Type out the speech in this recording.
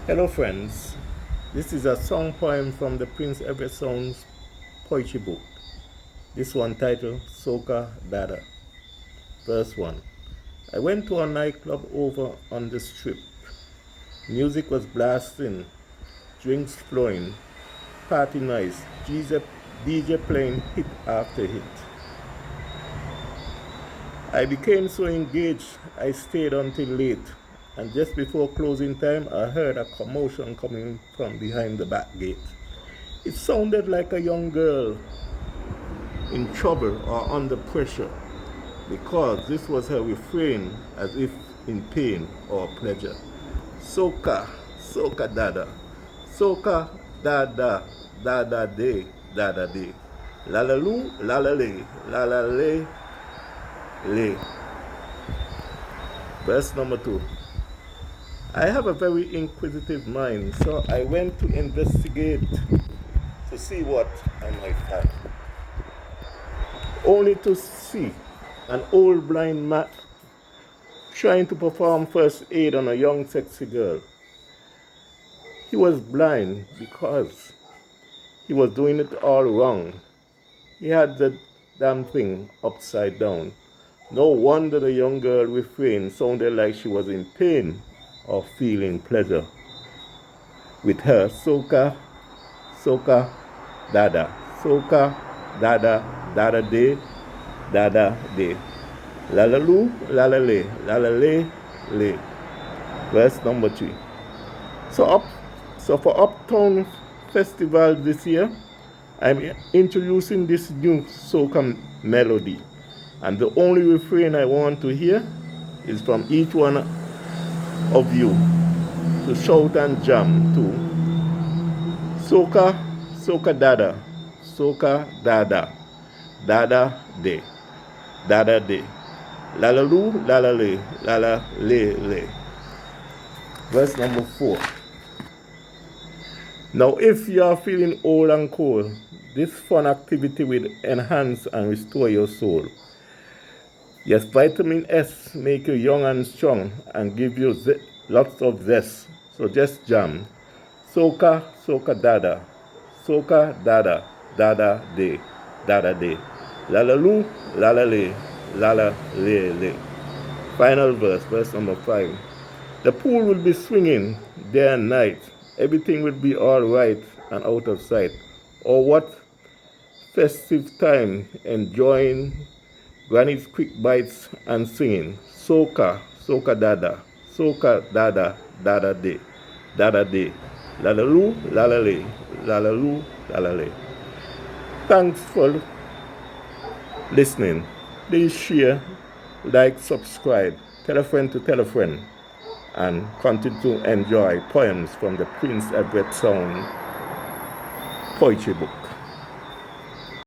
Hello friends, this is a song poem from the Prince Everett Sound's poetry book. This one titled Soca Dada. Verse 1. I went to a nightclub over on the strip. Music was blasting, drinks flowing, party nice, DJ playing hit after hit. I became so engaged I stayed until late, and just before closing time I heard a commotion coming from behind the back gate. It sounded like a young girl in trouble or under pressure, because this was her refrain as if in pain or pleasure. Soca, soca dada, soca dada, dada day, dada day. La la loo, la la lay, la la lay, lay. Verse number 2. I have a very inquisitive mind, so I went to investigate to see what I might have. Only to see an old blind man trying to perform first aid on a young sexy girl. He was blind because he was doing it all wrong. He had the damn thing upside down. No wonder the young girl refrain sounded like she was in pain or feeling pleasure. With her soca, soca, dada, soca, dada, dada day, dada day. La la loo, la la lay, la la lay, lay. Verse number 3. So for Uptown Festival this year, I'm introducing this new soca melody. And the only refrain I want to hear is from each one of you to shout and jam to soca, soca dada, soca dada, dada day, dada day. La la loo, la la lay, la la lay, lay. Verse number 4. Now if you are feeling old and cold, this fun activity will enhance and restore your soul. Yes, vitamin S make you young and strong and give you lots of zest. So just jam. Soca, soca dada. Soca dada, dada day, dada day. La la loo, la la lay, la la lay lay. Final verse, verse number 5. The pool will be swinging day and night. Everything will be all right and out of sight. Or what festive time enjoying Granny's quick bites and singing. Soca, soca dada, soca dada, dada day, dada day. La la loo, la la lay, la la loo, la la lay. Thanks for listening. Please share, like, subscribe, tell a friend to tell a friend, and continue to enjoy poems from the Prince Everett Sound poetry book.